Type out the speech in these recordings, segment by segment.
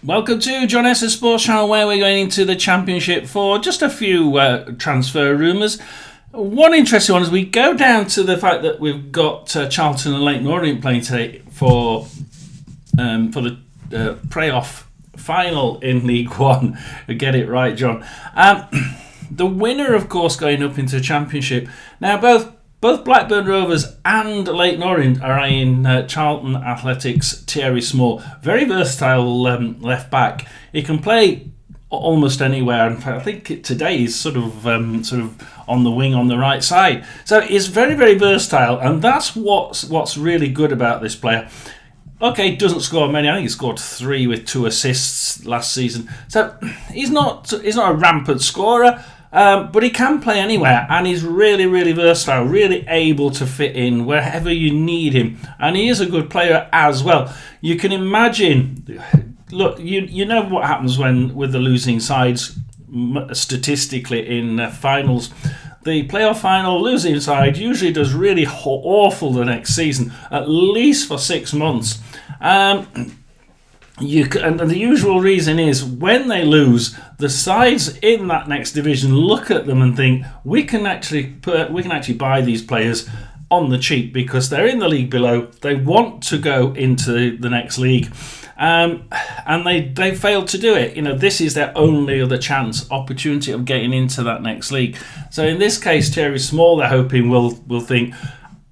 Welcome to John S's Sports Channel, where we're going into the Championship for just a few transfer rumours. One interesting one is we go down to the fact that we've got Charlton and Leyton Orient playing today for the playoff final in League One. Get it right, John. The winner, of course, going up into the Championship. Now, both Blackburn Rovers and Leyton Orient are eyeing Charlton Athletic's Thierry Small. Very versatile left back. He can play almost anywhere. In fact, I think today he's sort of on the wing on the right side. So he's very, very versatile, and that's what's really good about this player. Okay, doesn't score many. I think he scored 3 with 2 assists last season. So he's not a rampant scorer. But he can play anywhere, and he's really, really versatile, really able to fit in wherever you need him. And he is a good player as well. You can imagine, look, you know what happens with the losing sides statistically in finals. The playoff final losing side usually does really awful the next season, at least for 6 months. And the usual reason is when they lose, the sides in that next division look at them and think we can actually buy these players on the cheap because they're in the league below. They want to go into the next league, and they failed to do it. You know, this is their only other opportunity of getting into that next league. So in this case, Thierry Small, they're hoping will think,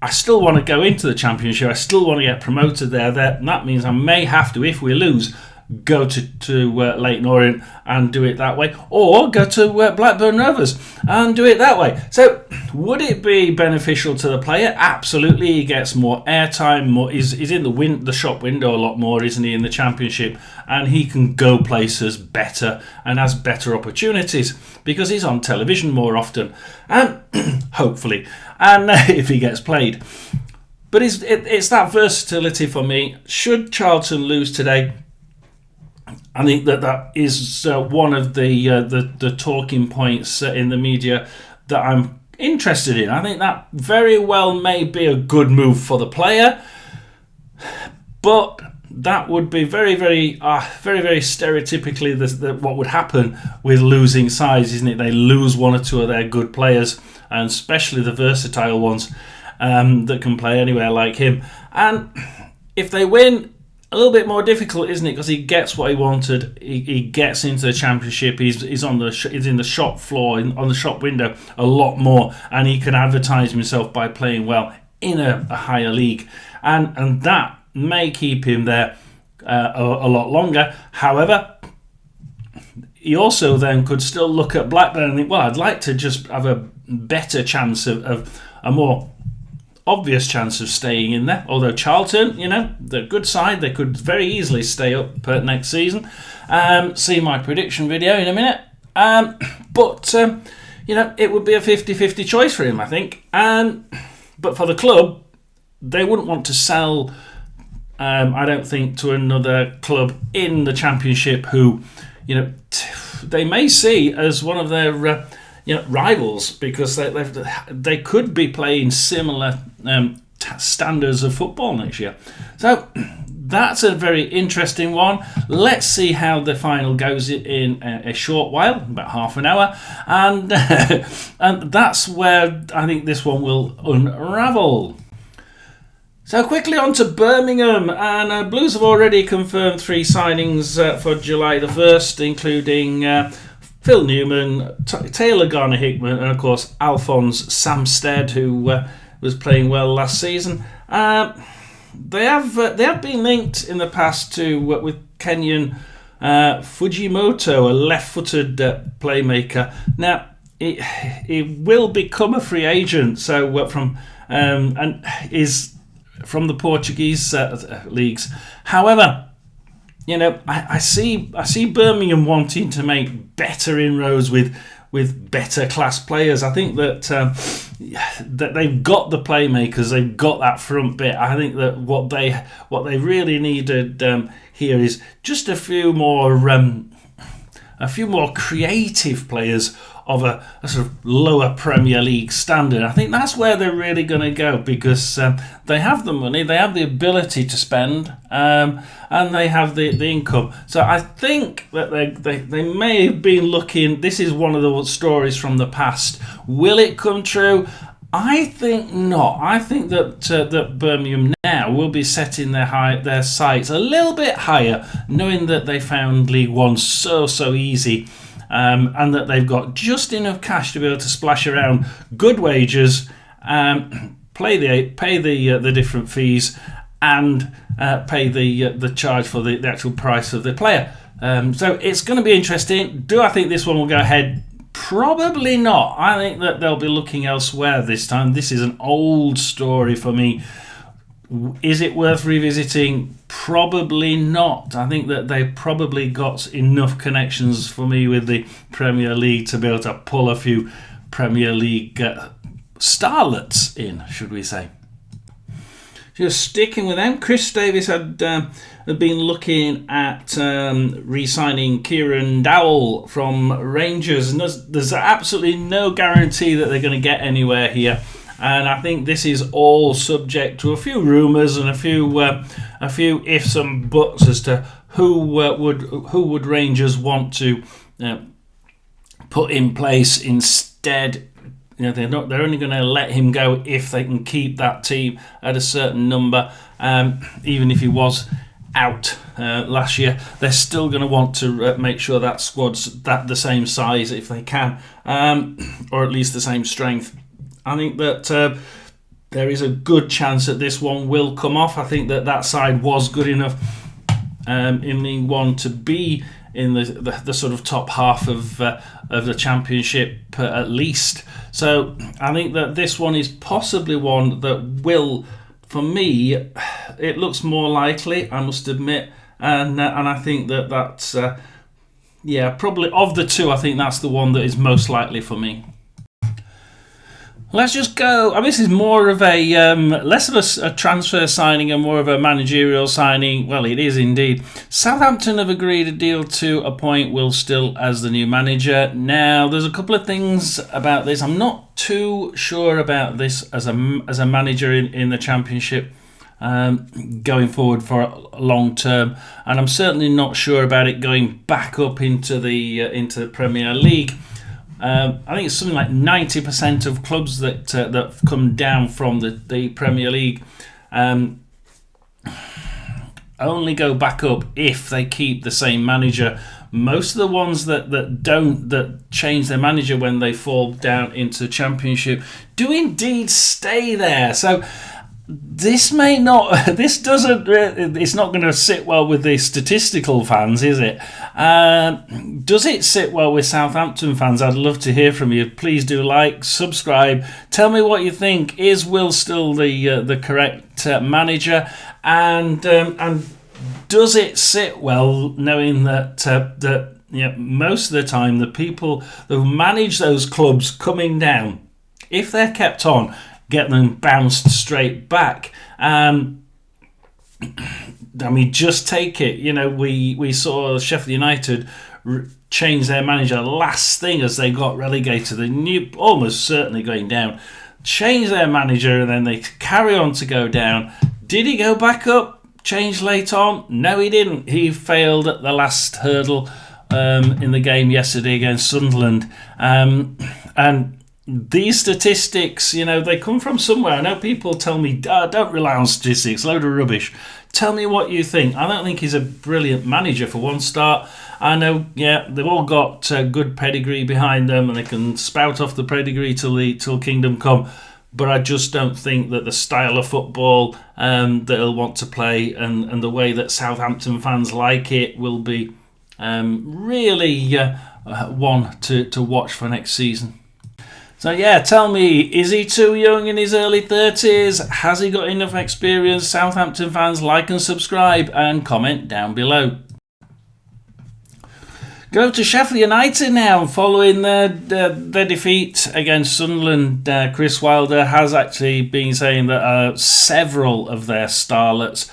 I still want to go into the Championship. I still want to get promoted there. That means I may have to, if we lose, go to Leyton Orient and do it that way, or go to Blackburn Rovers and do it that way. So, would it be beneficial to the player? Absolutely. He gets more airtime. He's in the shop window a lot more, isn't he, in the Championship? And he can go places better and has better opportunities because he's on television more often, and hopefully, and if he gets played. But it's that versatility for me. Should Charlton lose today, I think that is one of the talking points in the media that I'm interested in. I think that very well may be a good move for the player, but that would be very, very, very, very stereotypically what would happen with losing sides, isn't it? They lose one or two of their good players, and especially the versatile ones that can play anywhere like him. And if they win, a little bit more difficult, isn't it? Because he gets what he wanted. He gets into the Championship. He's in the shop floor, on the shop window a lot more, and he can advertise himself by playing well in a higher league, and that may keep him there a lot longer. However, he also then could still look at Blackburn and think, well, I'd like to just have a better chance of a more obvious chance of staying in there. Although Charlton, they're a good side. They could very easily stay up next season. See my prediction video in a minute. But it would be a 50-50 choice for him, I think. But for the club, they wouldn't want to sell, I don't think, to another club in the Championship who, they may see as one of their rivals, because they could be playing similar standards of football next year. So that's a very interesting one. Let's see how the final goes in a short while, about half an hour, and and that's where I think this one will unravel. So quickly on to Birmingham, and Blues have already confirmed 3 signings for July the 1st, including Phil Newman, Taylor Garner-Hickman, and of course Alphonse Samsted, who was playing well last season. They have been linked in the past to with Kenyan Fujimoto, a left-footed playmaker. Now he will become a free agent, so and is from the Portuguese leagues. However, I see Birmingham wanting to make better inroads with better class players. I think that they've got the playmakers, they've got that front bit. I think that what they really needed here is just a few more creative players of a sort of lower Premier League standard. I think that's where they're really going to go, because they have the money, they have the ability to spend, and they have the income. So I think that they may have been looking. This is one of the stories from the past. Will it come true? I think not. I think that Birmingham now will be setting their sights a little bit higher, knowing that they found League One so easy, and that they've got just enough cash to be able to splash around, good wages, pay the different fees, and pay the charge for the actual price of the player. So it's going to be interesting. Do I think this one will go ahead? Probably not. I think that they'll be looking elsewhere this time. This is an old story for me. Is it worth revisiting? Probably not. I think that they've probably got enough connections for me with the Premier League to be able to pull a few Premier League starlets in, should we say. Just sticking with them, Chris Davis had been looking at re-signing Kieran Dowell from Rangers, and there's absolutely no guarantee that they're going to get anywhere here. And I think this is all subject to a few rumours and a few ifs and buts as to who would Rangers want to put in place instead. They're only going to let him go if they can keep that team at a certain number. Even if he was out last year, they're still going to want to make sure that squad's the same size if they can, or at least the same strength. I think that there is a good chance that this one will come off. I think that side was good enough in League One to be in the sort of top half of the Championship at least. So I think that this one is possibly one that will, for me, it looks more likely, I must admit, and I think that's probably of the two, I think that's the one that is most likely for me. Let's just go. I mean, this is more of a less of a transfer signing and more of a managerial signing. Well, it is indeed. Southampton have agreed a deal to appoint Will Still as the new manager. Now, there's a couple of things about this. I'm not too sure about this as a manager in the Championship going forward for a long term, and I'm certainly not sure about it going back up into the Premier League. I think it's something like 90% of clubs that come down from the Premier League only go back up if they keep the same manager. Most of the ones that change their manager when they fall down into the Championship do indeed stay there. So it's not going to sit well with the statistical fans, is it? Does it sit well with Southampton fans? I'd love to hear from you. Please do like, subscribe, tell me what you think. Is Will Still the correct manager? And does it sit well knowing that most of the time the people who manage those clubs coming down, if they're kept on, get them bounced straight back? I mean, just take it. We saw Sheffield United change their manager last thing as they got relegated. They knew almost certainly going down. Change their manager and then they carry on to go down. Did he go back up? Change late on? No, he didn't. He failed at the last hurdle in the game yesterday against Sunderland. And these statistics, they come from somewhere. I know people tell me, don't rely on statistics, load of rubbish. Tell me what you think. I don't think he's a brilliant manager for one start. I know, they've all got good pedigree behind them and they can spout off the pedigree till kingdom come. But I just don't think that the style of football that he'll want to play and the way that Southampton fans like it will be really one to watch for next season. So tell me, is he too young in his early 30s? Has he got enough experience? Southampton fans, like and subscribe and comment down below. Go to Sheffield United now. Following their defeat against Sunderland, Chris Wilder has actually been saying that several of their starlets,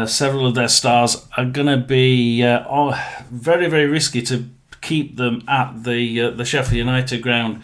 several of their stars are going to be very, very risky to keep them at the Sheffield United ground.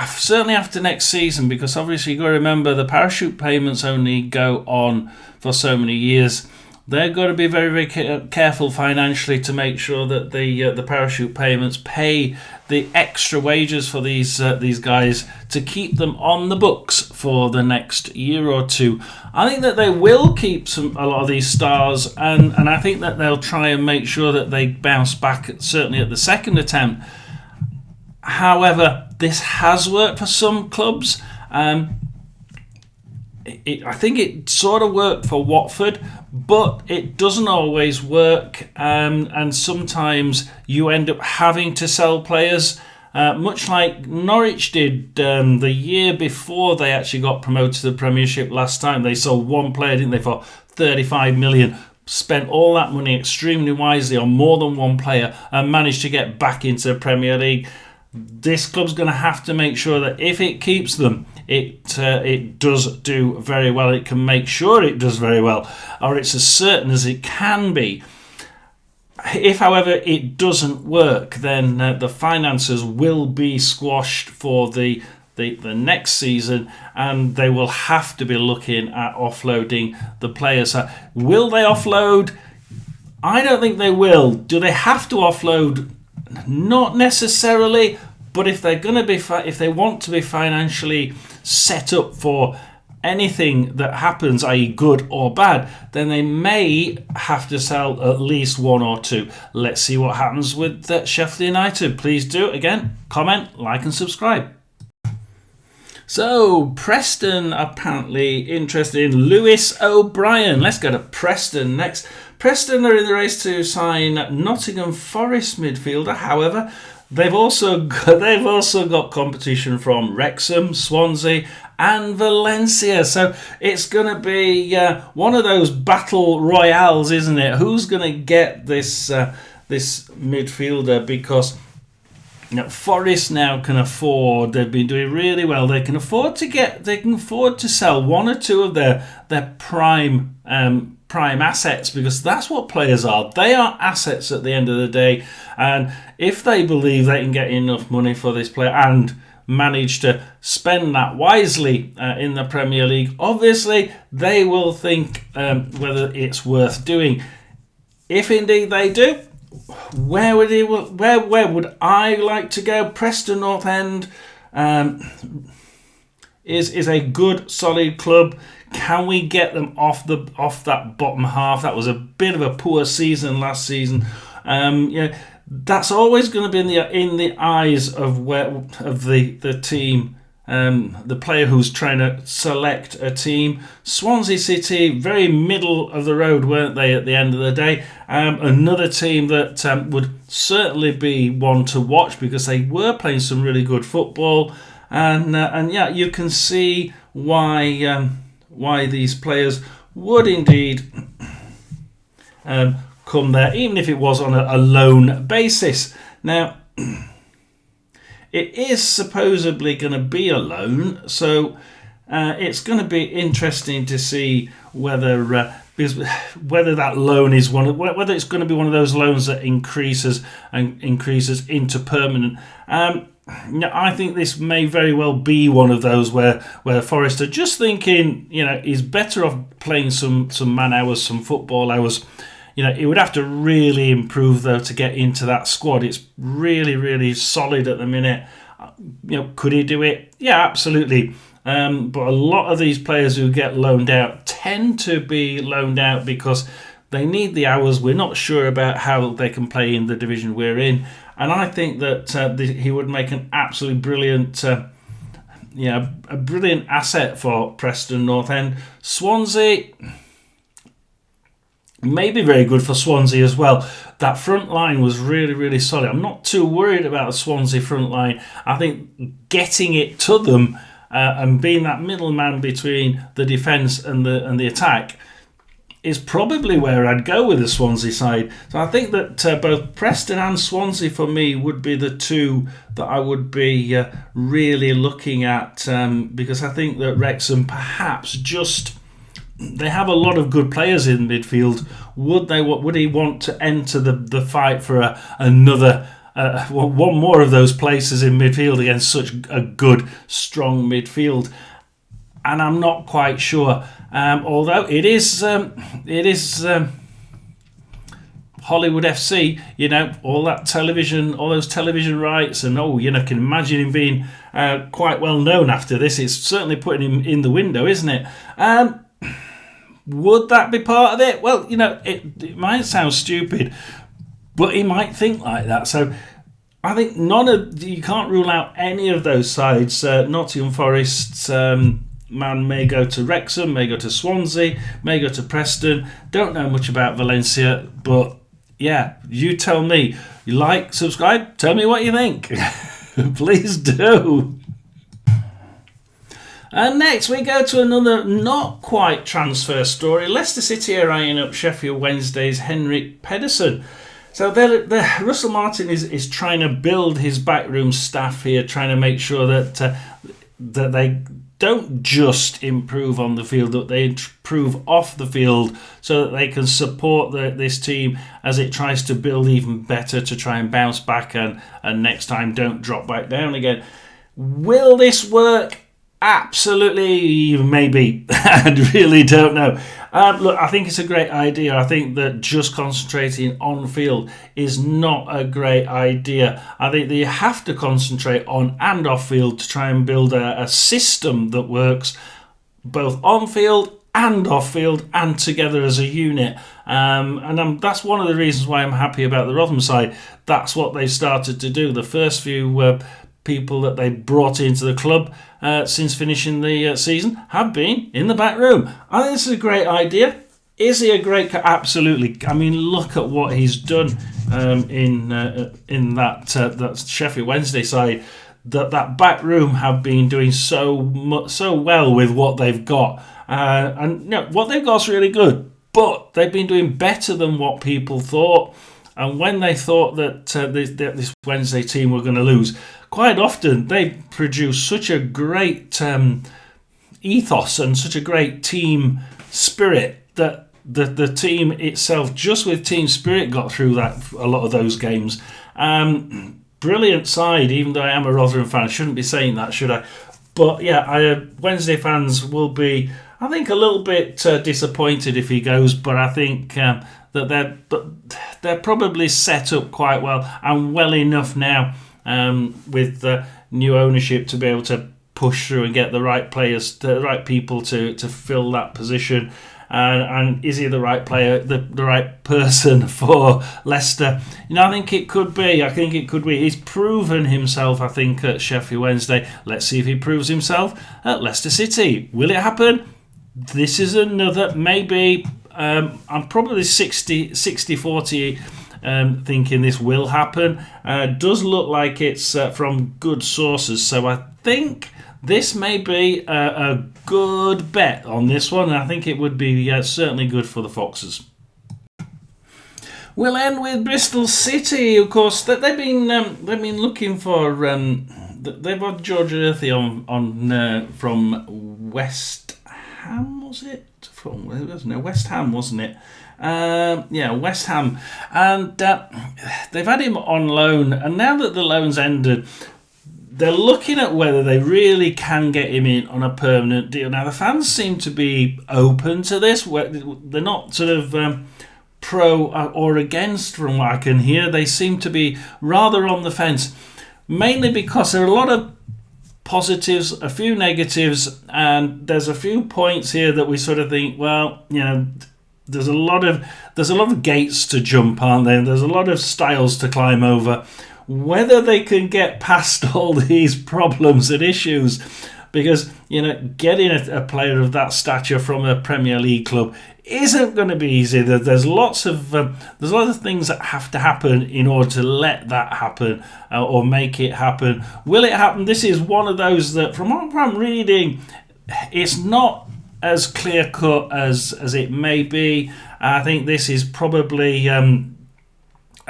Certainly after next season, because obviously you've got to remember the parachute payments only go on for so many years. They've got to be very, very careful financially to make sure that the parachute payments pay the extra wages for these guys to keep them on the books for the next year or two. I think that they will keep a lot of these stars, and I think that they'll try and make sure that they bounce back, certainly at the second attempt. However, this has worked for some clubs. I think it sort of worked for Watford, but it doesn't always work, and sometimes you end up having to sell players, much like Norwich did the year before they actually got promoted to the Premiership last time. They sold one player, didn't they, for 35 million, spent all that money extremely wisely on more than one player and managed to get back into the Premier League. This club's going to have to make sure that if it keeps them, it does do very well. It can make sure it does very well, or it's as certain as it can be. If, however, it doesn't work, then the finances will be squashed for the next season, and they will have to be looking at offloading the players. Will they offload? I don't think they will. Do they have to offload? Not necessarily, but if they're going to be, if they want to be financially set up for anything that happens, i.e. good or bad, then they may have to sell at least one or two. Let's see what happens with Sheffield United. Please do, again, comment, like and subscribe. So, Preston apparently interested in Lewis O'Brien. Let's go to Preston next. Preston are in the race to sign Nottingham Forest midfielder. However, they've also got competition from Wrexham, Swansea, and Valencia. So it's going to be one of those battle royales, isn't it? Who's going to get this midfielder? Because Forest now can afford. They've been doing really well. They can afford to sell one or two of their prime assets, because that's what players are. They are assets at the end of the day, and if they believe they can get enough money for this player and manage to spend that wisely in the Premier League, obviously they will think whether it's worth doing. If indeed they do, where would I like to go? Preston North End is a good, solid club. Can we get them off that bottom half? That was a bit of a poor season last season. That's always going to be in the eyes of the team, the player who's trying to select a team. Swansea City, very middle of the road, weren't they, at the end of the day? Another team that would certainly be one to watch, because they were playing some really good football, and yeah, you can see why these players would indeed come there, even if it was on a loan basis. Now, it is supposedly going to be a loan, so it's going to be interesting to see whether that loan is whether it's going to be one of those loans that increases into permanent. I think this may very well be one of those where Forest are just thinking, he's better off playing some man hours, some football hours. He would have to really improve, though, to get into that squad. It's really, really solid at the minute. Could he do it? Yeah, absolutely. But a lot of these players who get loaned out tend to be loaned out because they need the hours. We're not sure about how they can play in the division we're in. And I think that he would make an absolutely brilliant, a brilliant asset for Preston North End. Swansea may be very good for Swansea as well. That front line was really, really solid. I'm not too worried about the Swansea front line. I think getting it to them and being that middleman between the defence and the attack is probably where I'd go with the Swansea side. So I think that both Preston and Swansea for me would be the two that I would be really looking at, because I think that Wrexham perhaps just they have a lot of good players in midfield. Would he want to enter the fight for another one more of those places in midfield against such a good, strong midfield? And I'm not quite sure. Although it is Hollywood FC, all those television rights, and can imagine him being quite well known after this. It's certainly putting him in the window, isn't it? Would that be part of it? Well, it might sound stupid, but he might think like that. So I think you can't rule out any of those sides. Nottingham Forest's man may go to Wrexham, may go to Swansea, may go to Preston. Don't know much about Valencia, but yeah, you tell me. You like, subscribe, tell me what you think. Please do. And next we go to another not quite transfer story. Leicester City are eyeing up Sheffield Wednesday's Henrik Pedersen. So Russell Martin is trying to build his backroom staff here, trying to make sure that they don't just improve on the field, that they improve off the field so that they can support this team as it tries to build even better to try and bounce back and next time don't drop back down again. Will this work? Absolutely, maybe. I really don't know. Look, I think it's a great idea. I think that just concentrating on field is not a great idea. I think that you have to concentrate on and off field to try and build a system that works both on field and off field and together as a unit. That's one of the reasons why I'm happy about the Rotherham side. That's what they started to do. The first few people that they brought into the club since finishing the season have been in the back room. I think this is a great idea. Is he a great absolutely. I mean, look at what he's done in that Sheffield Wednesday side. That back room have been doing so well with what they've got, what they've got is really good. But they've been doing better than what people thought. And when they thought that this Wednesday team were going to lose, quite often they produce such a great ethos and such a great team spirit that the team itself, just with team spirit, got through a lot of those games. Brilliant side, even though I am a Rotherham fan. I shouldn't be saying that, should I? But yeah, Wednesday fans will be, I think, a little bit disappointed if he goes, but I think that they're probably set up quite well and well enough now with new ownership to be able to push through and get the right players, the right people to fill that position. And is he the right player, the right person for Leicester? I think it could be. He's proven himself, I think, at Sheffield Wednesday. Let's see if he proves himself at Leicester City. Will it happen? This is another, maybe, I'm probably 60-40 thinking this will happen. Does look like it's from good sources, so I think this may be a good bet on this one. I think it would be certainly good for the Foxes. We'll end with Bristol City, of course. They've been looking for. They've got George Earthy on from West Ham, was it? West Ham, wasn't it? West Ham, and they've had him on loan, and now that the loan's ended, they're looking at whether they really can get him in on a permanent deal. Now, the fans seem to be open to this. They're not sort of pro or against, from what I can hear. They seem to be rather on the fence, mainly because there are a lot of positives, a few negatives, and there's a few points here that we sort of think, well, there's a lot of gates to jump, aren't there? There's a lot of stiles to climb over. Whether they can get past all these problems and issues, because getting a player of that stature from a Premier League club isn't going to be easy. There's lots of things that have to happen in order to let that happen or make it happen. Will it happen? This is one of those that, from what I'm reading, it's not as clear cut as it may be. I think this is probably.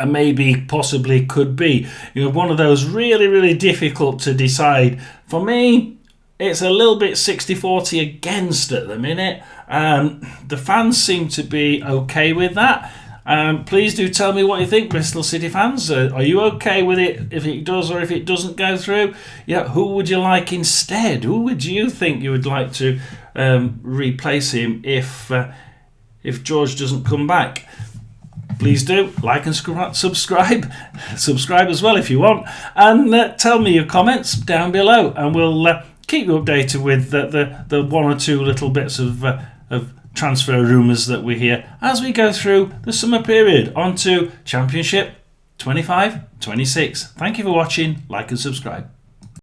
Maybe possibly could be one of those really, really difficult to decide. For me, it's a little bit 60-40 against at the minute. The fans seem to be okay with that. Please do tell me what you think, Bristol City fans. Are you okay with it if it does or if it doesn't go through? Yeah, who would you like instead? Who would you think you would like to replace him if George doesn't come back? Please do like and subscribe as well if you want, and tell me your comments down below, and we'll keep you updated with the one or two little bits of transfer rumours that we hear as we go through the summer period onto Championship 25-26. Thank you for watching, like and subscribe.